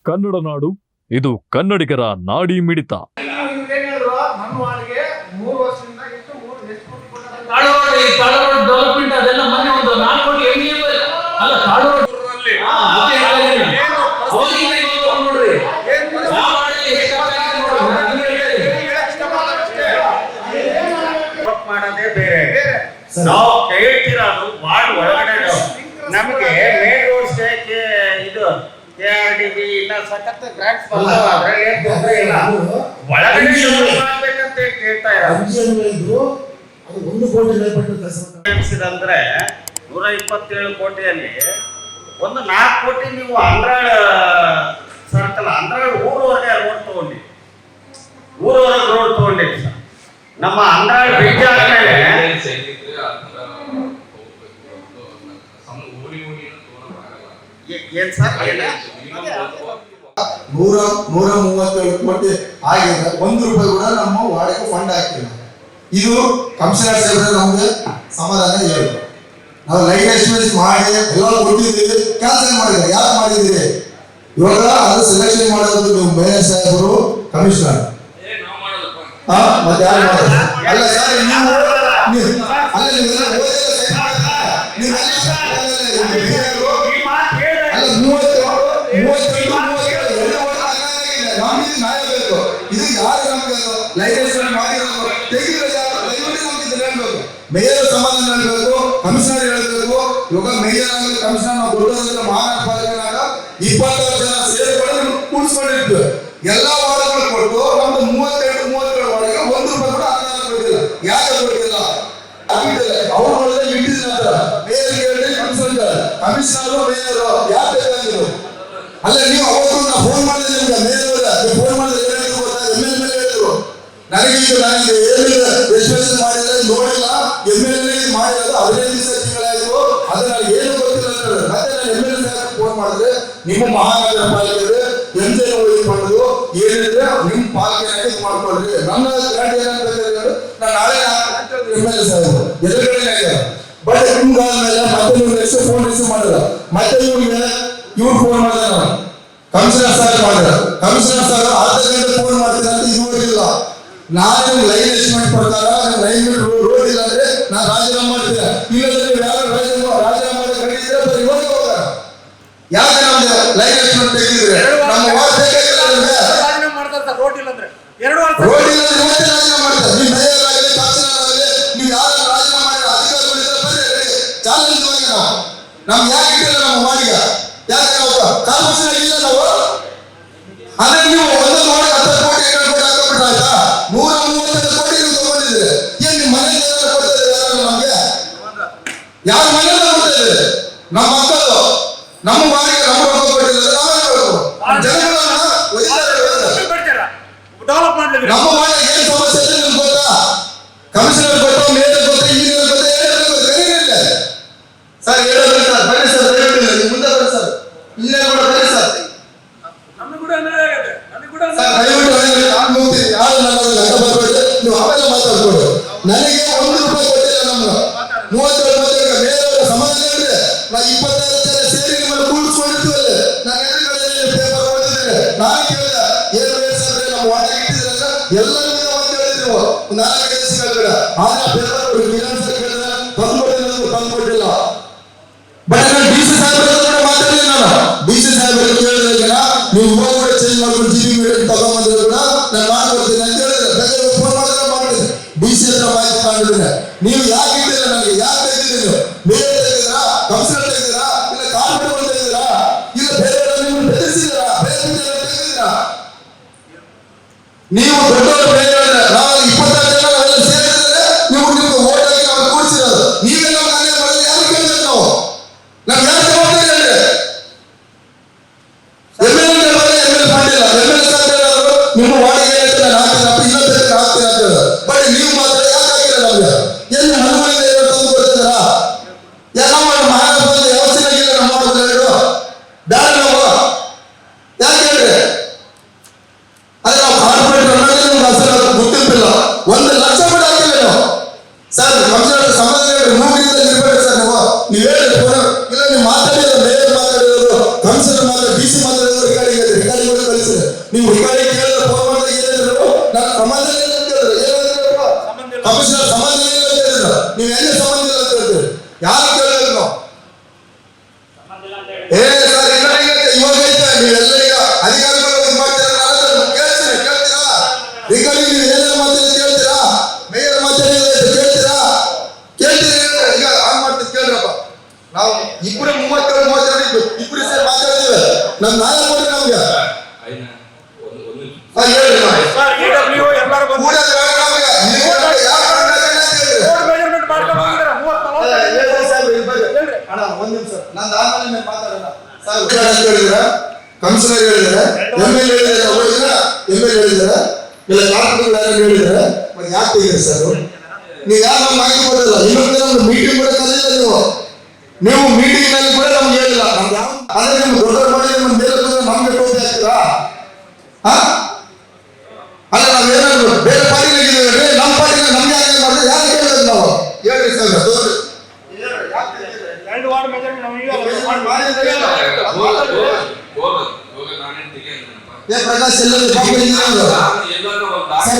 ಕನ್ನಡ ನಾಡು, ಇದು ಕನ್ನಡಿಗರ ನಾಡಿ ಮಿಡಿತ. ಮಾಡೋದೇ ಬೇರೆ. ನಾವು ಹೇಳ್ತಿರೋದು ವಾರ್ಡ್ ಒಳಗಡೆ ನಮಗೆ ಮೇನ್ ರೋಡ್ ಸ್ಟೇಕ್ಕೆ ಇದು KRDB ಇಲ್ಲ ಸಖತ್ ಗ್ರಾಂಟ್ಸ್ ಬಂದವ, ಅದ್ರಲ್ಲಿ ಏನು ತೊಂದರೆ ಇಲ್ಲ. ಒಳಗಡೆ ಮಾಡ್ಬೇಕಂತ ಕೇಳ್ತಾ ಇರೋದು. ಅದು 1 ಕೋಟಿ ಅಂದ್ರೆ 127 ಕೋಟಿಯಲ್ಲಿ ಒಂದು 4 ಕೋಟಿ ನೀವು ಅಂದ್ರಾಳ ಸರ್ಕಲ್ ಅಂದ್ರಾಳ ಊರವರೆಗೆ ರೋಡ್ ತಗೊಂಡಿ, ಊರವರೆಗೆ ರೋಡ್ ತಗೊಂಡಿರಿ ಸರ್. ನಮ್ಮ ಅಂದ್ರಾಳ ಬ್ರಿಡ್ಜ್ ಆದ್ಮೇಲೆ ಏನ್ ಸರ್ 137 ಕೋಟಿ ಆಗಿದೆ. 1 ರೂಪಾಯಿ ಕೂಡ ನಮ್ಮ ವಾರ್ಡ್ಗೆ ಫಂಡ್ ಹಾಕಿಲ್ಲ. ಇದು ಕಮಿಷನರ್ ಸಾಹೇಬ್ರೆ ನಮ್ಗೆ ಸಮಾಧಾನ ಹೇಳಿ. ನಾವು ಲೈಟ್ ಎಸ್ಟಿಮೇಟ್ ಮಾಡಿ ಎಲ್ಲ ಕೊಟ್ಟಿದ್ದೀವಿ, ಕ್ಯಾನ್ಸಲ್ ಮಾಡಿದ್ರೆ ಯಾಕೆ ಮಾಡಿದ್ದೀರಿ? ಇವಾಗ ಅದು ಸೆಲೆಕ್ಷನ್ ಮಾಡೋದು ನೀವು ಮೇಯರ್ ಸಾಹೇಬರು, ಕಮಿಷನರ್. ಮತ್ತೆ ಯಾರು ಮಾಡೋದು? ಅಲ್ಲ ಸರ್, ಇದು ಯಾರು ನಮ್ಗೆ ಲೈಟ್ ಮಾಡಿರೋದು ಮೇಯರ್ ಸಮಾಧಾನ ಹೇಳಬೇಕು, ಕಮಿಷನರ್ ಹೇಳಬೇಕು. ಇವಾಗ ಮೇಯರ್ ಆಗಲಿ ಕಮಿಷನರ್ ನಾವು ದೊಡ್ಡದಾದ್ರೆ ಮಹಾನಗರಪಾಲಿಕೆನಾಗ 20 ಜನ ಸೇರಿಕೊಂಡು ಕೂಡಿಸ್ಕೊಂಡಿರ್ತೀವಿ. ಎಲ್ಲ ವಾರ್ಡ್ಗಳು ಕೊಟ್ಟು ನಮ್ದು 32 ವಾರ್ಡ್ಗೆ 1 ರೂಪಾಯಿ ಕೂಡ ಅನುದಾನ ಕೊಟ್ಟಿಲ್ಲ. ಯಾಕೆ ಕೊಟ್ಟಿಲ್ಲ? ಅವ್ರು ಇಟ್ಟಿದ್ರೆ ಮೇಯರ್ ಹೇಳಿ ಕಮಿಷನರ್ ಮೇಯರ್ ಯಾಕೆ ಬೇಕಾಗಿದ್ರು? ಅಲ್ಲ ನೀವು ಅವತ್ತು ನಾವು ಫೋನ್ ಮಾಡಿದ್ರೆ ನಿಮ್ಗೆ ಮೇಯರ್ ಫೋನ್ ಮಾಡಿದ್ರೆ ಹೇಳಿದ್ರು, MLA ಹೇಳಿದ್ರು ನನಗೆ ಏನಿಲ್ಲ ರಿಜಿಸ್ಟ್ರೇಷನ್ ಮಾಡಿದ್ರೆ ನೋಡಿಲ್ಲ, MLA ಮಾಡಿರೋದು 15 ತಿಂಗಳಾಯ್ತು, ಅದು ನನಗೆ ಏನು ಗೊತ್ತಿಲ್ಲ. ಮತ್ತೆ ನಾನು MLA ಫೋನ್ ಮಾಡಿದ್ರೆ ನಿಮ್ಮ ಮಹಾನಗರ ಪಾಲಿಕೆ ಎಂಜೆ ಮಾಡೋದು ಏನಿದ್ರೆ ನಿಮ್ಮ ಪಾಲಿಕೆ ಇದು ಮಾಡ್ಕೊಳ್ರಿ. ನನ್ನ ಗ್ರಾಂಟ್ ಏನಂತ ನಾನು ನಾಳೆ MLA ಸಾಹೇಬರು ಎದುರುಗಡೆ. ಬಟ್ ನಿಮ್ಗಾದ್ಮೇಲೆ ಮತ್ತೆ ನೀವು ನೆಕ್ಸ್ಟ್ ಫೋನ್ ರಿಸೀವ್ ಮಾಡಿಲ್ಲ. ಮತ್ತೆ ಇವ್ರು ಫೋನ್ ಮಾಡಿದ ಕಮಿಷನರ್ ಸಾಹೇಬ್ ಮಾಡಿದ. ಕಮಿಷನರ್ ಸಾಹೇಬ್ ಅರ್ಧ ಗಂಟೆ ಫೋನ್ ಮಾಡ್ತೀನಿ ಅಂತ ಇದುವರೆಗಿಲ್ಲ. ನಾನು ಲೈನ್ ಎಸ್ಟಿಮೇಟ್ ಪ್ರಕಾರ ಲೈನ್ ರೋಡ್ ಇಲ್ಲ ಅಂದ್ರೆ ನಾನು ರಾಜೀನಾಮೆ ಮಾಡ್ತೀನಿ. ಇಲ್ಲದ್ರೆ ಯಾರು ರಾಜೀನಾಮೆ ಮಾಡಿ ಕಡಿದ್ರೆ ಬರೀ ಇವಾಗ ಹೋಗ. ಯಾಕೆ ನಮ್ದು ಲೈನ್ ಎಸ್ಟಿಮೇಟ್ ತೆಗೆದಿದ್ರೆ ನಮ್ಮ ವಾರ್ಡ್ ರಾಜೀನಾಮೆ ಮಾಡ್ತಾರೆ. ರೋಡ್ ಇಲ್ಲ ಅಂದ್ರೆ 2 ವರ್ಷ ರೋಡ್ ಇಲ್ಲ ಅಂದ್ರೆ ಮತ್ತೆ ರಾಜೀನಾಮೆ ಮಾಡ್ತಾರೆ. ನೀವು ಮೇಯರ್ ಆಗಲಿ ಕಮಿಷನರ್ ಆಗಲಿ ನೀವು ಯಾರು ರಾಜೀನಾಮೆ ಮಾಡಿ ಅಧಿಕಾರಿಗಳಿದ್ರೆ ಬರೀ ಚಾಲೆಂಜ್ ಮಾಡಿ ನಮ್ಗೆ ಯಾಕೆ ಇಟ್ಟಿಲ್ಲ ನಮ್ಮ ವಾರ್ಡ್ಗೆ? ಯಾಕೆ ನಾವು ಕಾರ್ಪೊರೇಷನ್ ಇಲ್ಲ ನಾವು? ಅಂದ್ರೆ ನೀವು ಒಂದು ಮಾಡಿ 10 ಕೋಟಿ 20 ಕೋಟಿ ಹಾಕಬಿಟ್ರೆ ಆಯ್ತಾ? 135 ಕೋಟಿ ನೀವು ತಗೊಂಡಿದ್ರೆ ಏನ್ ನಿಮ್ಮ ಮನೆಯಲ್ಲಿ ಕೊಡ್ತಾ ನಮ್ಗೆ? ಯಾರ ಮನೆಯಲ್ಲ ಕೊಡ್ತಾ ಇದ್ದಾರೆ? ನಮ್ಮ ಮಕ್ಕಳು ನಮ್ಮ ವಾರ್ಡ್ಗೆ ನಮ್ಮ ರೊಕ್ಕ ಕೊಟ್ಟಿದ್ದಾರೆ. ನಮ್ಮ ವಾರ್ಡ್ಗೆ ಏನ್ ಸಮಸ್ಯೆ ಇದೆ ನಿಮ್ಗೆ ಗೊತ್ತಾ? ಕಮಿಷನರ್ ಗೊತ್ತಾ, ಮೇಯರ್ ಗೊತ್ತಾ, ಇಂಜಿನಿಯರ್ ಗೊತ್ತಾ, ಏನಿಲ್ಲ ಸರ್. ಹೇಳೋದು ಸರ್, ಬನ್ನಿ ಸರ್, ದಯವಿಟ್ಟು ಮುಂದೆ ಬನ್ನಿ ಸರ್. ಇಂಜಿನಿಯರ್ ಕೂಡ ಬನ್ನಿ ಸರ್. ನೀವು ಆಮೇಲೆ ಮಾತಾಡ್ಬೋದು. ನನಗೆ 1 ರೂಪಾಯಿ ಕೊಟ್ಟಿಲ್ಲ. ನಮ್ಗೆ 37 ಮೇಯರ್ ಸಮಾಧಾನ ಹೇಳಿದ್ರೆ ನಾವು 25 ಜನ ಸೇರಿ ನಿಮ್ಮನ್ನು ಕೂಡಿಸ್ಕೊಂಡಿರ್ತೀವಲ್ಲ. ನಾನು ಎದುರುಗಡೆ ಪೇಪರ್ ಓದಿದ್ರೆ ನಾನು ಕೇಳಿದೆ, ಏನು ಬೇಸಂದ್ರೆ ನಮ್ಮ ವಾರ್ಡ್ ಇಟ್ಟಿದ್ರಲ್ಲ ಎಲ್ಲರಿಗೂ ಒಂದು ಹೇಳಿದ್ರು 4 ದಿವಸಗಳ ಆದ್ರೆ ಪೇಪರ್ ಫಿನಾನ್ಸ್ ಕೇಳಿದ್ರೆ ತಂದ್ಕೊಟ್ಟಿಲ್ಲ. ಬಟ್ ನಾನು DC ಸಾಹೇಬರ ಕೂಡ ಮಾತಾಡಿದೆ. ನಾನು DC ಸಾಹೇಬರು ಕೇಳಿದ್ರೆ ನೀವು ಇವಾಗ ಕೂಡ ಚೇಂಜ್ ಮಾಡ್ಕೊಂಡು GB ಮೀಡಿಯಂ ತಗೊಂಡ್ಬಂದ್ರೆ ಕೂಡ ನಾನು ಮಾಡ್ಕೊಡ್ತೀನಿ ಅಂತ ಹೇಳಿದ್ರೆ ಬೇಕಾದ್ರೆ ಫೋನ್ ಮಾಡಿದ್ರೆ ಮಾಡಿದ್ರೆ DC ಹತ್ರ ಮಾಹಿತಿ ಮಾಡಿದ್ರೆ ನೀವು ಯಾಕೆ ಇದ್ದೀರಾ? ನನಗೆ ಯಾಕೆ ತೆಗೆದಿದ್ದೀರಿ? ನೀವು ಮೇಯರ್ ತೆಗೆದಿರಾ, ಕಮಿಷನರ್ ತೆಗೆದಿರಾ, ಇಲ್ಲ ಕಾರ್ಪೊರೇಟರ್ ತೆಗೆದಿರಾ, ಇಲ್ಲ ಬೇರೆ ನೀವು ಬೆಳೆಸಿದಿರಾ, ಬೇರೆ ತೆಗೆದಿರಾ? ನೀವು ದೊಡ್ಡವರು ಬೇರೆ ನಾವು 26 ಜನ ಎಲ್ಲ ಸೇರಿದ್ರೆ ನೀವು ನಿಮ್ಗೆ ಓಟ್ ಹಾಕಿ ನಾವು ಕೂಡಿಸಿರೋದು. ನೀವೆಲ್ಲ ನಾನೇ ಮಾಡಿದ್ರೆ ಯಾರು ಕೇಳ್ಬೇಕು? ನಾವು ನಮ್ಗೆ ಯಾರು ಜವಾಬ್ದಾರಿ ಹೇಳಿ? MLA ಮಾಡಿಲ್ಲ, MLA ಸಾಹೇಬರು ನಿಮ್ಮ ವಾರ್ಡ್ಗೆ ನಾನು ಹಾಕ್ತೀನಪ್ಪ, ಇನ್ನೊಂದು ಹಾಕ್ತೀನಿ ಅಂತ ಹೇಳಿ. ಬಟ್ ನೀವು ಮಾತ್ರ ಯಾಕೆ ಹಾಕಿಲ್ಲ? ನಮ್ಗೆ ಏನು ಮನವಿಯಿಂದ ಏನೋ ತಂದು ಕೊಡ್ತಿದ್ದೀರಾ? ಯಾಕೆ ನಮ್ಮ ಮಹಾನಗರ ವ್ಯವಸ್ಥೆಯಾಗಿಲ್ಲ ನಮ್ಮ ವಾರ್ಡ್ಗಳು ದಾರಿ ನಾವು ಯಾಕೆ ಹೇಳ್ರಿ? ಅದೇ ನಾವು ಕಾರ್ಪೊರೇಟರ್ ಅನ್ನೋದೇ ನಮ್ಗೆ ಅಸಲು ಕಳಿಸಿದ್ರೆ ನೀವು ಹುಡುಗಾಡಿ ಕೇಳಿದ್ರೆ ಫೋನ್ ಮಾಡಿದ್ರೆ ಏನಿದ್ರು ನಾನು ಸಂಬಂಧ ಇಲ್ಲ ಅಂತ ಹೇಳಿದ್ರೆ ಕಮಿಷನರ್ ಸಂಬಂಧ ಇಲ್ಲ ಅಂತ ಹೇಳಿದ್ರು ನೀವು ಎಲ್ಲಿ ಸಂಬಂಧ ಇಲ್ಲ ಅಂತ ಹೇಳ್ತೀರಿ ಯಾರು ಕೇಳಬೇಕು ನಾವು ಸರ್ ಇವಾಗ ನೀವೆಲ್ಲ ಈಗ ಅಧಿಕಾರಿಗಳು ಇದು ಮಾಡ್ತೀರಾ ಕೇಳ್ತೀರಾ ರಿಗಾರ್ಡಿಂಗ್ ನೀವು ಏನೇನು ಮಾತಾಡಿ ಕೇಳ್ತೀರಾ ಮೇಯರ್ ಮಾತಾಡಿ ಕೇಳ್ತೀರಾ ಈಗ ಆನ್ ಮಾಡ್ತೀವಿ ಕೇಳ್ರಪ್ಪ ನಾವು ಇಬ್ಬರು 32 ಇಬ್ಬರು ಸೇರಿ ಮಾತಾಡ್ತೀವಿ ನಮ್ ನ್ಯಾಯ ಕೊಡಿ ನಮ್ಗೆ ಒಂದ್ ನಿಮಿಷ ನಾನು ಆದ್ಮೇಲೆ ಮಾತಾಡೋಣ ಕಮಿಷನರ್ ಹೇಳಿದ್ರೆ MLA ಹೇಳಿದ್ರೆ ಇಲ್ಲ ಕಾರ್ಪೊರೇಟರ್ ಯಾರು ಹೇಳಿದ್ರೆ ಮತ್ತೆ ಯಾಕೆ ತೆಗೀರಿ ಸರ್ ನೀವು ಯಾರು ನಮ್ಗೆ ಮಾಹಿತಿ ಕೊಡಲ್ಲ ಇನ್ನೊಂದು ನಮ್ಗೆ ಮೀಟಿಂಗ್ ಕೂಡ ಕಲಿಲ್ಲ ನೀವು ಮೀಟಿಂಗ್ ನಲ್ಲಿ ಕೂಡ ನಮ್ಗೆ ಹೇಳಿಲ್ಲ ನಮ್ಗೆ ಯಾವ ಅದೇ ನಿಮ್ಗೆ ದೊಡ್ಡ ಮಾಡಿ ನಮ್ಮ ಬೇರೆ ನಮ್ಗೆ ಟೋಪಿ ಹಾಕ್ತೀರಾ ಅಲ್ಲ ನಾವೇನಾದ್ರು ಬೇರೆ ಪಾರ್ಟಿಗಳಿದ್ದೀವಿ ನಮ್ಮ ಪಾರ್ಟಿನ ನಮ್ಗೆ ಯಾಕೆ ಮಾಡಿದ್ರೆ ಯಾರು ಕೇಳಿದ್ರೆ ನಾವು ಹೇಳ್ರಿ ಸರ್ ಪ್ರಕಾಶ್ ಎಲ್ಲರೂ ಸರ್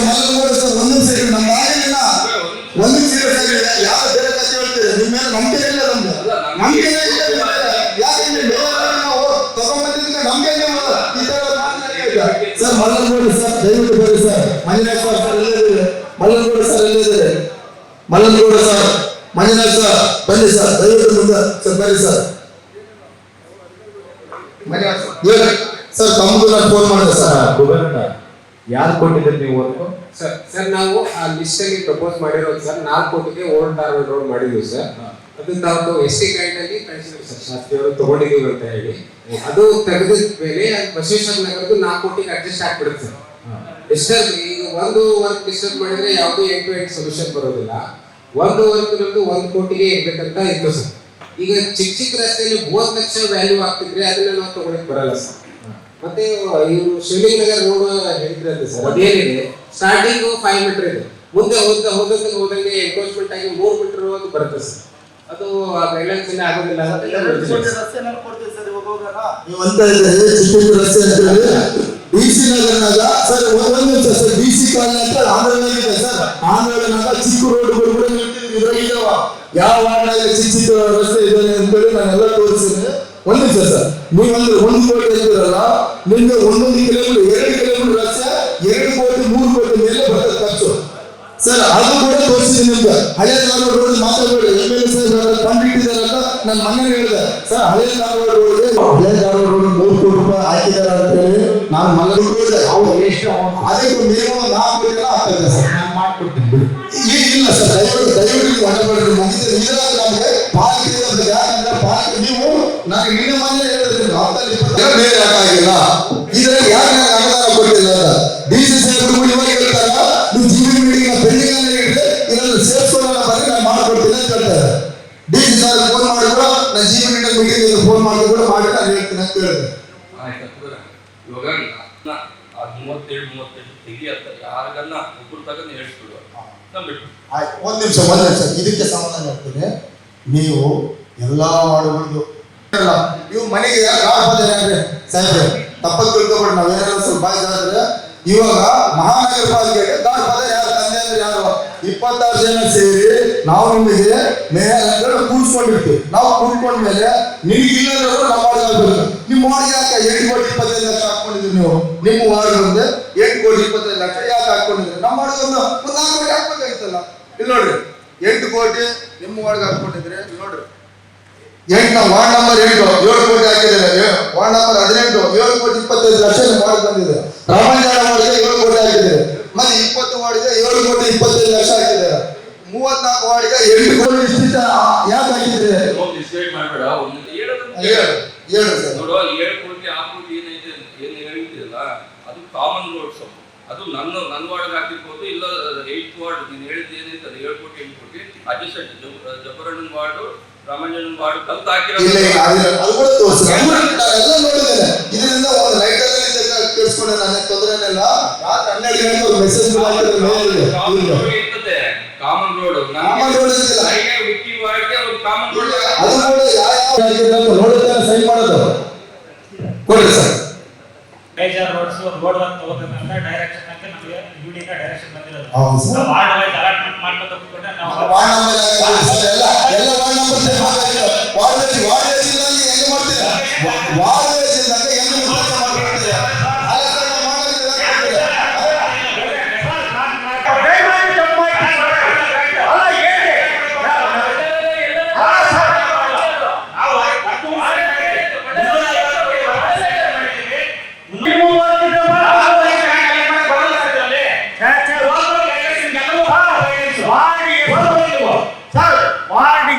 ಮಲ್ಲಗೌಡ ಸರ್ ಒಂದು ನಿಮಿಷ ನಮ್ಮ ಆಗಿಲ್ಲ ಒಂದು ನಿಮಿಷ ಯಾವ ಬೇರೆ ಕಥೆ ಹೇಳ್ತೀರಿ ನಿಮ್ಮ ಮೇಲೆ ನಂಬಿಕೆ ಇಲ್ಲ ನಮ್ಗೆ ಯಾಕೆ ನಾವು ತಗೊಂಡ್ಬಂದಿದ್ರೆ ನಮ್ಗೆ ಸರ್ ಮಲ್ಲಗೌಡ ಸರ್ ದಯವಿಟ್ಟು ಬರ್ರಿ ಸರ್ ಮಂಜುನಾಥ್ ಸರ್ ಎಲ್ಲಿದ್ದಾರೆ ಮಲ್ಲಗೌಡ ಸರ್ ಎಲ್ಲಿದ್ದಾರೆ ಮಲ್ಲಗೌಡ ಸರ್ ಮಂಜುನಾಥ್ ಸರ್ ಬನ್ನಿ ಸರ್ ದಯವಿಟ್ಟು ಮುಂದೆ ಸರ್ ಬರ್ರಿ ಸರ್ ಸರ್ ತಮ್ಮದು ನಾನು ಫೋನ್ ಮಾಡಿದೆ ಸರ್ ಗೌರ್ಮೆಂಟ್ ಯಾರು ಕೊಟ್ಟಿದ್ದೀರಿ ನೀವು ವರ್ಕು ಸರ್ ನಾವು ಆ ಲಿಸ್ಟ್ ಅಲ್ಲಿ ಪ್ರಪೋಸ್ ಮಾಡಿರೋದು ಸರ್ 4 ಕೋಟಿಗೆ ಓಲ್ಡ್ ಧಾರವಾಡ ರೋಡ್ ಮಾಡಿದ್ವಿ ಸರ್ ಅದು ನಾವು ST ಗ್ರಾಂಟ್ ಅಲ್ಲಿ ಕಳಿಸಿದ್ವಿ ಸರ್ ಶಾಸ್ತ್ರಿ ಅವರು ತಗೊಂಡಿದೀವಿ ಅಂತ ಹೇಳಿ ಅದು ತೆಗೆದ ಮೇಲೆ ಬಸವೇಶ್ವರ ನಗರದ್ದು 4 ಕೋಟಿಗೆ ಅಡ್ಜಸ್ಟ್ ಆಗ್ಬಿಡುತ್ತೆ ಸರ್ ಡಿಸ್ಟರ್ಬ್ ಈಗ ಒಂದು ವರ್ಕ್ ಡಿಸ್ಟರ್ಬ್ ಮಾಡಿದ್ರೆ ಯಾವುದು ಎಂಡ್ ಟು ಎಂಡ್ ಸೊಲ್ಯೂಷನ್ ಬರೋದಿಲ್ಲ ಒಂದು ವರ್ಕ್ ನಮ್ದು 1 ಕೋಟಿಗೆ ಇರ್ಬೇಕಂತ ಇತ್ತು ಸರ್ ಈಗ ಚಿಕ್ಕ ರಸ್ತೆಯಲ್ಲಿ 30 ಲಕ್ಷ ವ್ಯಾಲ್ಯೂ ಆಗ್ತಿದ್ರೆ ಅದನ್ನ ನಾವು ತಗೊಳಕ್ ಬರಲ್ಲ ಸರ್ ಮತ್ತೆ ಇವರು ಶಿವಲಿಂಗ ನಗರ ರೋಡ್ ಹೇಳಿದ್ರಂತೆ ಸರ್ ಅದೇನಿದೆ ಸ್ಟಾರ್ಟಿಂಗ್ 5 ಮೀಟರ್ ಇದೆ ಮುಂದೆ ಹೋದಂಗೆ ಎನ್ಕ್ರೋಚ್ಮೆಂಟ್ ಆಗಿ 3 ಮೀಟರ್ ಅದು ಬರುತ್ತೆ ಸರ್ ಅದು ಗೈಡ್ಲೈನ್ಸ್ ಎಲ್ಲ ಆಗೋದಿಲ್ಲ ಅಂತ ನೀವು ಅಂತ ಇದ್ರೆ ಚಿಕ್ಕ ರಸ್ತೆ ಅಂತ ಹೇಳಿ DC ನಗರನಾಗ ಸರ್ ಒಂದು ನಿಮಿಷ ಸರ್ DC ಕಾಲನಿ ಅಂತ ಆಂಧ್ರನಾಗಿದೆ ಸರ್ ಆಂಧ್ರನಾಗ ಚಿಕ್ಕ ರೋಡ್ಗಳು ಕೂಡ ಇದ್ರಾಗಿದ್ದಾವ ಯಾವ ವಾರ್ಡ್ನಾಗ ಚಿಕ್ಕ ರಸ್ತೆ ಇದೆ ಅಂತೇಳಿ ನಾನೆಲ್ಲ ತೋರಿಸಿದ್ರೆ ಒಂದು ನಿಮಿಷ ಸರ್ ನೀವಂದ್ರೆ 1 ಕೋಟಿ ಹೇಳ್ತೀರಲ್ಲ ನಿಮ್ಗೆ 1 ಕಿಲೋಮೀಟರ್ 2 ಕಿಲೋಮೀಟರ್ ರಸ್ತೆ 2 ಕೋಟಿ 3 ಕೋಟಿ ಮೇಲೆ ಬರ್ತದೆ ಖರ್ಚು ಸರ್ ಅದು ಕೂಡ ತೋರಿಸಿದೆ ನಿಮ್ಗೆ ಹಳೆ ಧಾರವಾಡ ರೋಡ್ ಮಾತಾಡಬೇಡಿ MLA ಸಾಹೇಬ್ ಕಂಡಿಟ್ಟಿದ್ದಾರಲ್ಲ ನಾನು ಮೊನ್ನೆ ಹೇಳಿದೆ ಸರ್ ಹಳೆ ಧಾರವಾಡ ರೋಡ್ಗೆ ರೋಡ್ 3 ಕೋಟಿ ರೂಪಾಯಿ ಹಾಕಿದ್ದಾರೆ ಅಂತ ಹೇಳಿ ನಾನು ಮಲ್ಲಗೌಡ ಅವ್ರು ಎಷ್ಟು ಅದಕ್ಕೆ ಮಿನಿಮಮ್ 4 ಕೋಟಿ ಆಗ್ತದೆ ಸರ್ ನಾನು ಮಾಡ್ಕೊಡ್ತೀನಿ ಇಲ್ಲ ಸರ್ ದಯವಿಟ್ಟು ಹೊರಬೇಡ್ರಿ ಮುಗಿದ ಇದ್ರಾಗ ನಮಗೆ ಪಾಲಿಕೆ ಯಾಕಂದ್ರೆ ಪಾಲಿಕೆ ನೀವು ನನಗೆ ನಿನ್ನೆ ಮೊನ್ನೆ ಹೇಳಿದ್ರಿ 10-20 ಬೇರೆ ಯಾಕಾಗಿಲ್ಲ ಇದ್ರಾಗ ಯಾಕೆ ನನಗೆ ಅನುದಾನ ಕೊಟ್ಟಿಲ್ಲ ಅಂತ DC ಸಾಹೇಬರು ಇವಾಗ ಹೇಳ್ತಾರ ನೀವು ಜೀವನ ಮೀಟಿಂಗ್ ಪೆಂಡಿಂಗ್ ಅನ್ನ ಇಟ್ಟರೆ ಇದನ್ನು ಸೇರಿಸ್ಕೊಳ್ಳೋಣ ಬನ್ನಿ ನಾನು ಮಾಡ್ಕೊಡ್ತೀನಿ ಅಂತ ಹೇಳ್ತಾರೆ DC ಸಾಹೇಬ್ ಫೋನ್ ಮಾಡಿದ್ರು ನಾನು ಜೀವನ ಮೀಟಿಂಗ್ ಫೋನ್ ಮಾಡಿ ಕೂಡ ಮಾಡಿ ನಾನು ಹೇಳ್ತೀನಿ ಅಂತ ಹೇಳಿದೆ ಇವಾಗ 37 ತೆಗಿಯತ್ತ ಯಾರಿಗನ್ನ ಒಬ್ಬರು ತಗೊಂಡು ಹೇಳ್ಸ್ಬಿಡುವ ಒಂದ್ ನಿಮಿಷ ಇದಕ್ಕೆ ಸಮಾಧಾನ ಹೇಳ್ತೀನಿ ನೀವು ಎಲ್ಲಾ ವಾರ್ಡ್ಗಳು ನೀವು ಮನೆಗೆ ಯಾರು ಸಾಹೇಬ್ರೆ ತಪ್ಪತ್ತು ತಿಳ್ಕೊಬೇಡಿ ನಾವೇನಾದ್ರು ಸ್ವಲ್ಪ ಬಾಯ್ದಾದ್ರೆ ಇವಾಗ ಮಹಾನಗರ ಪಾಲಿಕೆಗೆ ಗಾಢ ಯಾರು ತಂದೆ ಅಂದ್ರೆ ಯಾರು 26 ಜನ ಸೇರಿ ನಾವು ನಿಮಗೆ ಮೇಯರ್ ಕೂಡ್ಸ್ಕೊಂಡಿರ್ತೀವಿ ನಾವು ಕೂಡ್ಕೊಂಡ್ಮೇಲೆ ನಿಮಗಿಲ್ಲದ್ರು ನಮ್ಮ ವಾರ್ಡ್ ಆಗ್ಬೇಕು ನಿಮ್ಮ ವಾರ್ಡ್ಗೆ ಯಾಕೆ 8 ಕೋಟಿ 25 ಲಕ್ಷ ಹಾಕೊಂಡಿದ್ರಿ ನೀವು ನಿಮ್ಮ ವಾರ್ಡ್ ಮುಂದೆ 8 ಕೋಟಿ 25 ಲಕ್ಷ ಯಾಕೆ ಹಾಕೊಂಡಿದ್ರಿ ನಮ್ಮ ವಾರ್ಡ್ಗೆ ಒಂದು 4 ಕೋಟಿ ಹಾಕ್ಬೇಕಾಗಿತ್ತಲ್ಲ ಇಲ್ಲಿ ನೋಡ್ರಿ 8 ಕೋಟಿ ನಿಮ್ಮ ವಾರ್ಡ್ಗೆ ಹಾಕೊಂಡಿದ್ರೆ ನೋಡ್ರಿ 8 ವಾರ್ಡ್ ನಂಬರ್ 8 7 ಕೋಟಿ ಹಾಕಿದ್ದಾರೆ ವಾರ್ಡ್ ನಂಬರ್ 18 7 ಕೋಟಿ 25 ಲಕ್ಷ ನಿಮ್ಮ ವಾರ್ಡ್ ಬಂದಿದೆ ರಾಮಂಜಾಣ ವಾರ್ಡ್ಗೆ 7 ಕೋಟಿ ಹಾಕಿದ್ದಾರೆ ಮತ್ತೆ 20 ವಾರ್ಡ್ಗೆ 7 ಕೋಟಿ 25 ಲಕ್ಷ ಹಾಕಿದ್ದಾರೆ 34 ವಾರ್ಡ್ಗೆ 8 ಕೋಟಿ ಇಷ್ಟು ಯಾಕೆ ಹಾಕಿದ್ರೆ ಡಿಸೈಡ್ ಮಾಡಬೇಡ ಒಂದು ಹೇಳು ಸರ್ ನೋಡು 7 ಕೋಟಿ ಆ ಕೋಟಿ ಏನೈತೆ ಏನು ಹೇಳಿದ್ರಲ್ಲ ಅದು ಕಾಮನ್ ರೋಡ್ಸ್ ಅದು ನನ್ನ ವಾರ್ಡ್ ಹಾಕಿರ್ಬೋದು ಇಲ್ಲ 8th ವಾರ್ಡ್ ನೀನು ಹೇಳಿದ್ದು ಏನೈತೆ ಅದು 7 ಕೋಟಿ 8 ಕೋಟಿ ಅಡ್ಜಸ್ಟ್ ಜಬ್ಬರಣ್ಣನ ವಾರ್ಡು ರಾಮಂಜನ ವಾರ್ಡ್ ಕಲ್ತು ಹಾಕಿರೋದು ಅದು ಕೂಡ ತೋರಿಸಿ ಎಲ್ಲ ನೋಡಿದ್ದೇನೆ ಇದರಿಂದ ಒಂದು ಲೈಟ್ ಅಲ್ಲಿ ಕೇಳಿಸ್ಕೊಂಡೆ ನನಗೆ ತೊಂದರೆನೆಲ್ಲ ರಾತ್ರಿ 12 ಗಂಟೆ ಮೆಸೇಜ್ ಇರ್ತದೆ ಕಾಮನ್ ರೋಡ್ ವಿಕ್ಕಿ ವಾರ್ಡ್ಗೆ ಒಂದು ಕಾಮನ್ ರೋಡ್ ಅದು ಕೂಡ ಯಾವ ನೋಡುತ್ತೇನೆ ಸೈನ್ ಮಾಡೋದು ಕೊಡಿ sir major roads road work ತಗೋಬೇಕಂತ ಡೈರೆಕ್ಷನ್ ಅಂತ ನಮಗೆ ಯುಡಿಗ ಡೈರೆಕ್ಷನ್ ಬಂದಿರೋದು. ಹೌದು ಸರ್. ವಾರ್ಡ್ ವೈಸ್ ಅಲಾಟ್ಮೆಂಟ್ ಮಾಡ್ಕೊತ ಕೂತ್ಕೊಂಡ್ರೆ ನಾವು ವಾರ್ಡ್ ನಂಬರ್ ಸರ್ ಎಲ್ಲ ವಾರ್ಡ್ ನಂಬರ್ ಸೇವ್ ಮಾಡ್ತಾರೆ. ವಾರ್ಡ್ ಇಲ್ಲ ಅಂದ್ರೆ ಹೆಂಗ್ ಮಾಡ್ತೀರಾ? ವಾರ್ಡ್ ಇದ್ದಾಗ ಹೆಂಗ್ ಕೆಲಸ ಮಾಡ್ತೀರಾ?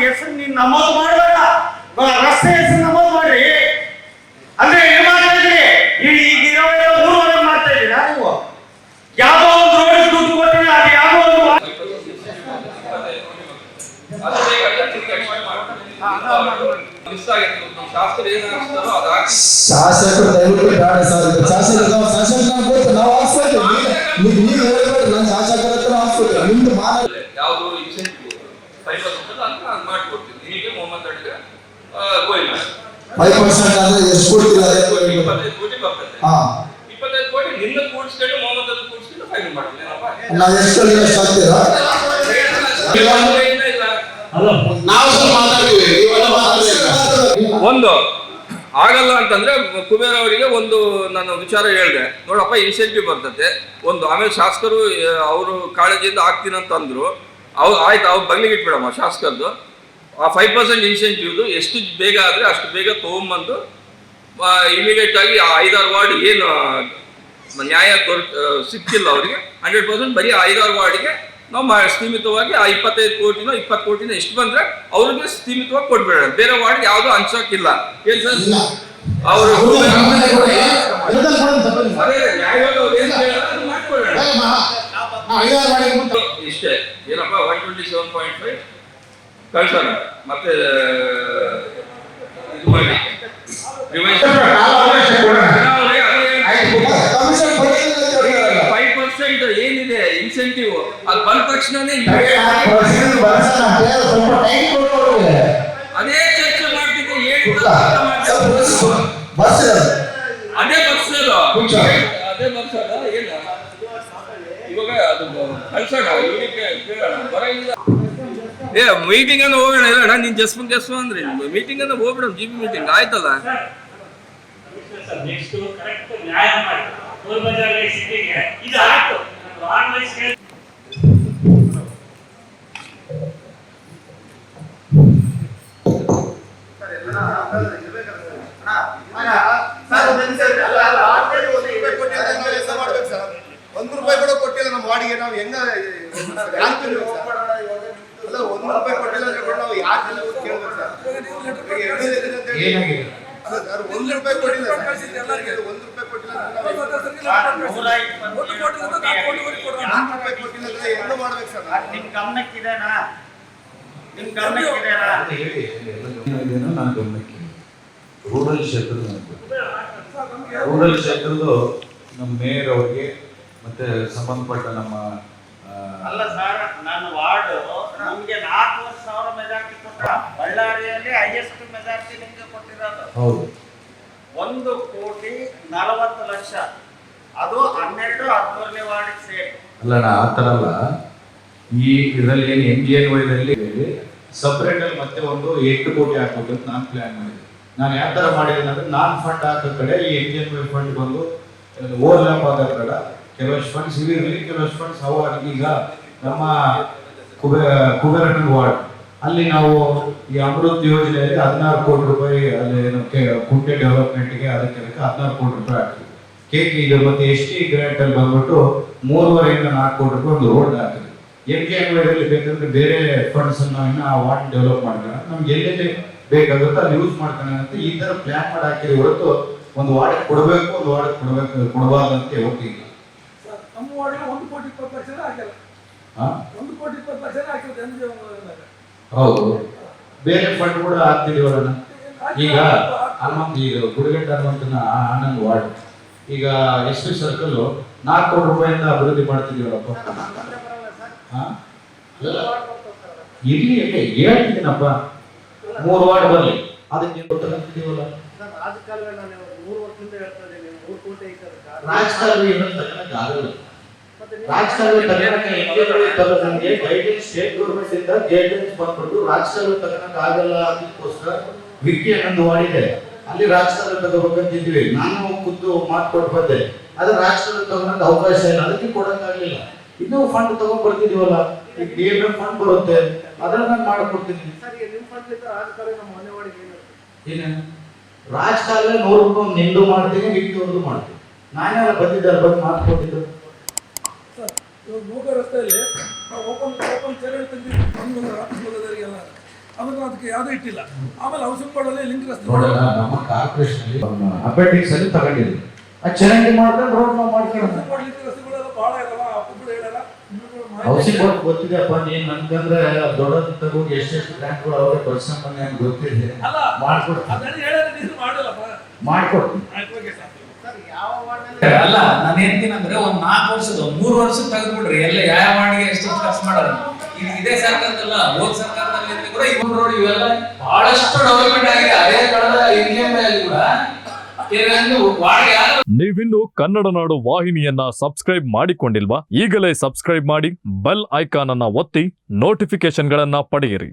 ಹೆಸರು ನೀನು ನಮೂದು ಮಾಡಬೇಡ, ರಸ್ತೆ ಹೆಸರು ನಮೂದು ಮಾಡ್ರಿ. ಅಂದ್ರೆ ಏನು ಮಾಡ್ತಾ ಇದ್ರಿ? ಈಗ ಇರೋ 3 ಮಾಡ್ತಾ ಇದ್ದೀರಾ ನೀವು? ಯಾವುದೋ ಒಂದು ರೋಡ್ ದುಡ್ಡು ಕೊಟ್ಟರೆ ಅದು ಯಾವುದೋ ಒಂದು ಮಿಸ್ ಆಗಿತ್ತು. ಶಾಸ್ತ್ರ ಏನಾಗ್ತಾರೋ ಅದು ಹಾಕಿ ಶಾಸಕರು ದಯವಿಟ್ಟು ಬೇಡ ಸರ್. ಶಾಸಕರು ಗೊತ್ತು ನಾವು ಹಾಕ್ಸ್ಕೊಳ್ತೇವೆ. ನೀವು ಹೇಳ್ಬೇಡ್ರಿ, ನಾನು ಶಾಸಕರ ಹತ್ರ ಹಾಕ್ಸ್ಕೊಳ್ತೇವೆ. ನಿಮ್ದು ಮಾನ ಯಾವುದು ಇನ್ಸೆಂಟಿವ್ 5% ಅಂತ ನಾನು ಮಾಡ್ಕೊಡ್ತೀನಿ. ಹೀಗೆ ಮೊಹಮ್ಮದ್ ಅಡ್ಗೆ ಗೋಯಿಲ್ಲ 5% ಅಂದ್ರೆ ಎಷ್ಟು ಕೊಡ್ತೀರಾ? 25 ಕೋಟಿ ಬರ್ತದೆ. ಹಾ 25 ಕೋಟಿ ನಿನ್ನ ಕೂಡಿಸ್ಕೊಂಡು ಮೊಹಮ್ಮದ್ ಅನ್ನು ಕೂಡಿಸ್ಕೊಂಡು ಫೈನಲ್ ಮಾಡ್ತೀನಿ. ನಾವು ಎಷ್ಟು ಆಗ್ತೀರಾ? ನಾವು ಮಾತಾಡ್ತೀವಿ, ಒಂದು ಆಗಲ್ಲ ಅಂತಂದ್ರೆ ಕುಬೇರ್ ಅವರಿಗೆ ಒಂದು ನಾನು ವಿಚಾರ ಹೇಳಿದೆ, ನೋಡಪ್ಪ ಇನ್ಸೆಂಟಿವ್ ಬರ್ತದೆ ಒಂದು. ಆಮೇಲೆ ಶಾಸಕರು ಅವರು ಕಾಳಜಿಯಿಂದ ಆಗ್ತೀನಿ ಅಂತ ಅಂದ್ರು. ಆಯ್ತು, ಅವ್ರು ಬಗ್ಲಿಗೆ ಇಟ್ಬಿಡಮ್ಮ ಶಾಸಕರದ್ದು. ಆ 5% ಇನ್ಸೆಂಟಿವ್ದು ಎಷ್ಟು ಬೇಗ ಆದರೆ ಅಷ್ಟು ಬೇಗ ತೊಗೊಂಬಂದು ಇಮಿಡಿಯೇಟ್ ಆಗಿ ಆ 5-6 ವಾರ್ಡ್ ಏನು ನ್ಯಾಯ ಸಿಕ್ಕಿಲ್ಲ ಅವರಿಗೆ 100% ಬರೀ 5-6 ವಾರ್ಡ್ಗೆ ನಾವು ಸೀಮಿತವಾಗಿ ಆ 25 ಕೋಟಿನೋ 20 ಕೋಟಿನೋ ಎಷ್ಟು ಬಂದ್ರೆ ಅವ್ರಿಗೆ ಸೀಮಿತವಾಗಿ ಕೊಟ್ಬಿಡೋಣ. ಬೇರೆ ವಾರ್ಡ್ಗೆ ಯಾವುದು ಹಂಚೋಕಿಲ್ಲ. ಏನ್ ಸರ್ ಅವರು ಇಷ್ಟೇ ಏನಪ್ಪ 127.5 ಕಳ್ಸೋಣ ಮತ್ತೆ ಇದು ಮಾಡಿ 5% ಏನಿದೆ ಇನ್ಸೆಂಟಿವ್ ಅದು ಬಂದ ತಕ್ಷಣನೇ ಅದೇ ಚರ್ಚೆ ಮಾಡ್ತಿದ್ದೆ. ಅದೇ ಬರ್ಸೋದು ಏನು ಇವಾಗ ಅದು ಕಳ್ಸೋಣ ಇವರಿಗೆ ಕೇಳೋಣ. ಬರಂಗಿಲ್ಲ ಮೀಟಿಂಗ್ ಅನ್ನು ಹೋಗೋಣ. ಇಲ್ಲ ನೀನ್ ಜಸ್ಮ ಅಂದ್ರೆ ಮೀಟಿಂಗ್ ಅನ್ನು ಹೋಗ್ಬಿಡ. GB ಮೀಟಿಂಗ್ ಆಯ್ತಲ್ಲ. ನೆಕ್ಸ್ಟ್ ಕರೆಕ್ಟ್ ನ್ಯಾಯ ಮಾಡಿ ಟೋಲ್ ಬಜಾರ್ ಸಿಟಿಗೆ ಇದು ಆಯ್ತು. ವಾರ್ಡ್ ವೈಸ್ ₹1 ಕೂಡ ಕೊಟ್ಟಿಲ್ಲ ನಮ್ಮ ವಾರ್ಡಿಗೆ. ನಾವು ಹೆಂಗ ಅಲ್ಲ ₹1 ಕೊಟ್ಟಿಲ್ಲ ಅಂದ್ರೆ ನಾವು ಯಾಕೆ ಕೇಳ್ಬೇಕು ಸರ್? ಏನಾಗಿದೆ? ₹1 ಕೊಟ್ಟಿಲ್ಲ, ₹1 ಕೊಟ್ಟಿಲ್ಲ. ಹೆಂಗ ಮಾಡ್ಬೇಕು ಸರ್? ನಿಮ್ ಗಮನಕ್ಕಿದೇನಾ? ನಿಮ್ ಗಮನಕ್ಕಿದೇನಾ? ನನ್ನ ಗಮನಕ್ಕೆ ರೂರಲ್ ಕ್ಷೇತ್ರದ್ದು ನಮ್ಮ ಮೇಯರ್ ಅವರಿಗೆ ಮತ್ತೆ ಸಂಬಂಧಪಟ್ಟ ನಮ್ಮ ಅಲ್ಲ ಸರ್, ನನ್ನ ವಾರ್ಡ್ ನಮ್ಗೆ 4,000 ಮೆಜಾರಿಟಿ ಕೊಟ್ಟ. ಬಳ್ಳಾರಿಯಲ್ಲಿ ಹೈಯೆಸ್ಟ್ ಮೆಜಾರಿಟಿ ನಿಮ್ಗೆ ಕೊಟ್ಟಿರೋದು. ಹೌದು 1,40,00,000 ಅದು 12-13ನೇ ವಾರ್ಡ್ ಸೇರಿ. ಅಲ್ಲ ನಾ ಆ ಥರ ಅಲ್ಲ. ಈ ಇದರಲ್ಲಿ ಏನು MGNY ಸಪ್ರೇಟ್ ಅಲ್ಲಿ ಮತ್ತೆ ಒಂದು 8 ಕೋಟಿ ಹಾಕ್ಬೇಕಂತ ನಾನು ಪ್ಲಾನ್ ಮಾಡಿದ್ದೆ. ನಾನು ಯಾವ ಥರ ಮಾಡಿದ್ದೀನಿ ಅಂದ್ರೆ ನಾನ್ ಫಂಡ್ ಹಾಕೋ ಕಡೆ ಈ MGNY ಫಂಡ್ ಬಂದು ಓವರ್ಲ್ಯಾಪ್ ಆಗೋ ಕಡೆ ಕೆಲವಷ್ಟು ಫಂಡ್ಸ್ ಇರಲಿ, ಕೆಲವಷ್ಟು ಫಂಡ್ಸ್ ಈಗ ನಮ್ಮ ಕುಬೇರಣ್ಣನ ವಾರ್ಡ್ ಅಲ್ಲಿ ನಾವು ಈ ಅಮೃತ್ ಯೋಜನೆಯಲ್ಲಿ 16 ಕೋಟಿ ರೂಪಾಯಿ ಅಲ್ಲಿ ಕುಂಟೆ ಡೆವಲಪ್ಮೆಂಟ್ಗೆ ಅದಕ್ಕೆ 16 ಕೋಟಿ ರೂಪಾಯಿ ಹಾಕಿದ್ವಿ. KK ಇದು ಮತ್ತೆ ST ಗ್ರಾಂಟ್ ಅಲ್ಲಿ ಬಂದ್ಬಿಟ್ಟು 3.5 ಇಂದ 4 ಕೋಟಿ ರೂಪಾಯಿ ಒಂದು ರೋಡ್ ಹಾಕಿದ್ವಿ. MGNY ಬೇಕಂದ್ರೆ ಬೇರೆ ಫಂಡ್ಸ್ ಅನ್ನ ಇನ್ನು ಆ ವಾರ್ಡ್ ಡೆವಲಪ್ ಮಾಡ್ಕೊಳ್ಳೋಣ, ನಮ್ಗೆ ಎಲ್ಲೆಲ್ಲಿ ಬೇಕಾಗುತ್ತೆ ಅಲ್ಲಿ ಯೂಸ್ ಮಾಡ್ಕೊಳ್ಳೋಣ ಅಂತ ಈ ತರ ಪ್ಲಾನ್ ಮಾಡಿ ಹಾಕಿದ್ವಿ. ಹೊರತು ಒಂದು ವಾರ್ಡ್ ಕೊಡಬೇಕು, ಒಂದು ವಾರ್ಡ್ ಕೊಡಬಾರ್ದು ಅಂತ ಹೋಗ್ತೀವಿ. ನಮ್ಮ ವಾರ್ಡ್ಗೆ 1,20,00,000 ಹಾಕಿಲ್ಲ. 1,20,00,000 ಹಾಕಿಲ್ಲ. ಹೌದು, ಬೇರೆ ಫಂಡ್ ಕೂಡ ಹಾಕ್ತಿದೀವಲ್ಲ. ಈಗ ಹನುಮಂತ ಈಗ ಗುಡಿಗಟ್ಟ ಹನುಮಂತನ ಆನಂದ್ ವಾರ್ಡ್ ಈಗ SP ಸರ್ಕಲ್ 4 ಕೋಟಿ ರೂಪಾಯಿಂದ ಅಭಿವೃದ್ಧಿ ಮಾಡ್ತಿದೀವಲ್ಲಪ್ಪ. ಇರ್ಲಿ ಹೇಳ್ತಿದ್ದೀನಪ್ಪ, 3 ವಾರ್ಡ್ ಬರಲಿ ಅದಕ್ಕೆ ಗೊತ್ತಾಗ್ತಿದೀವಲ್ಲ. ರಾಜಕಾಲ ನಾನು 3 ವರ್ಷದಿಂದ ಹೇಳ್ತಾ ಇದ್ದೀನಿ. ರಾಜಕಾರಣಿ ತಗೊಳಕ್ಕಾಗಲ್ಲ. ರಾಜಕಾರಣಿ ತಗೊಳಕ್ಕೆ ಗೈಡೆನ್ಸ್ ಸ್ಟೇಟ್ ಗೌರ್ಮೆಂಟ್ ಇಂದ ಗೈಡೆನ್ಸ್ ಬಂದ್ಬಿಟ್ಟು ರಾಜಕಾರಣಿ ತಗೊಳಕ್ಕಾಗಲ್ಲ ಅದಕ್ಕೋಸ್ಕರ ವಿಕಿ ಅನ್ನೊಂದು ಮಾಡಿದೆ. ಅಲ್ಲಿ ರಾಜಕಾರಣಿ ತಗೋಬೇಕಂತಿದ್ವಿ. ನಾನು ಖುದ್ದು ಮಾತು ಕೊಟ್ಟು ಬಂದೆ. ಆದ್ರೆ ರಾಜಕಾರಣಿ ತಗೊಳಕ್ ಅವಕಾಶ ಇಲ್ಲ, ಅದಕ್ಕೆ ಕೊಡಕ್ಕಾಗಲಿಲ್ಲ. ಇನ್ನೂ ಫಂಡ್ ತಗೊಂಡ್ ಬರ್ತಿದೀವಲ್ಲ, ಈಗ DMM ಫಂಡ್ ಬರುತ್ತೆ, ಅದನ್ನ ನಾನು ಮಾಡ್ಕೊಡ್ತೀನಿ. ಏನು ರಾಜಕಾರಣ 100 ರೂಪಾಯಿ ನಿಂದು ಮಾಡ್ತೀನಿ, ವಿಕ್ಕಿಯವ್ರದ್ದು ಮಾಡ್ತೀನಿ. ನಾನೆಲ್ಲ ಬಂದಿದ್ದಾರೆ ಬಂದು ಮಾತು ಕೊಟ್ಟಿದ್ದು. ಸರ್ ಇವಾಗ ಮೂಗ ರಸ್ತೆಯಲ್ಲಿ ನಾವು ಓಪನ್ ಚರಂಡಿ ತೆಗೆದು ಆಫೀಸ್ಗೆಲ್ಲ ಅದನ್ನು ಅದಕ್ಕೆ ಯಾವುದೂ ಇಟ್ಟಿಲ್ಲ. ಆಮೇಲೆ ಹೌಸಿಂಗ್ ಬೋರ್ಡಲ್ಲಿ ಲಿಂಕ್ ರಸ್ತೆ ನೋಡಲ್ಲ, ನಮ್ಮ ಕಾರ್ಪೊರೇಷನ್ ಅಪೆಂಡಿಕ್ಸ್ ಅಲ್ಲಿ ತಗೊಂಡಿದ್ವಿ. ಆ ಚರಂಡಿ ಮಾಡ್ಕೊಂಡು ರೋಡ್ ನಾವು ಮಾಡ್ಕೊಂಡು ಲಿಂಕ್ ರಸ್ತೆಗಳೆಲ್ಲ ಭಾಳ ಇರಲ್ಲ, ಒಬ್ಬರು ಹೇಳಲ್ಲ. ಹೌಸಿಂಗ್ ಬೋರ್ಡ್ ಗೊತ್ತಿದೆಯಪ್ಪ ನೀನ್ ನನ್ಗಂದ್ರೆ ದೊಡ್ಡ ತಗೋಗಿ ಎಷ್ಟೆಷ್ಟು ಗ್ರಾಂಟ್ಗಳು ಅವ್ರಿಗೆ ಬರ್ಸ್ಕೊಂಡ್ ಅಂತ ಗೊತ್ತಿದೆ. ಅಲ್ಲ ಮಾಡ್ಕೊಡ್ತೀನಿ ಅದನ್ನ ಹೇಳಿದ್ರೆ ನೀನು ಮಾಡಲ್ಲಪ್ಪ. ಮಾಡ್ಕೊಡ್ತೀನಿ. ಆಯ್ತು, ಓಕೆ ಸರ್. ಅಲ್ಲ ನಾನು ಹೇಳ್ತೀನಂದ್ರೆ ಒಂದ್ 4 ವರ್ಷದ 3 ವರ್ಷ ತೆಗೆದ್ಬಿಡ್ರಿ ಎಲ್ಲ ಯಾವ ವಾರ್ಡ್ಗೆ ಎಷ್ಟು ಖರ್ಚು ಮಾಡೋದು. ಈಗ ಇದೇ ಸರ್ಕಾರದಲ್ಲ, ಹೋದ್ ಸರ್ಕಾರದಲ್ಲಿ ಕೂಡ ಇವನ್ ರೋಡ್ ಇವೆಲ್ಲ ಬಹಳಷ್ಟು ಡೆವಲಪ್ಮೆಂಟ್ ಆಗಿದೆ. ಅದೇ ಕಳೆದ MGM ಅಲ್ಲಿ ಕೂಡ ನೀವಿನ್ನು ಕನ್ನಡ ನಾಡು ವಾಹಿನಿಯನ್ನ ಸಬ್ಸ್ಕ್ರೈಬ್ ಮಾಡಿಕೊಂಡಿಲ್ವಾ? ಈಗಲೇ ಸಬ್ಸ್ಕ್ರೈಬ್ ಮಾಡಿ, ಬೆಲ್ ಐಕಾನ್ ಅನ್ನ ಒತ್ತಿ ನೋಟಿಫಿಕೇಶನ್ಗಳನ್ನ ಪಡೆಯಿರಿ.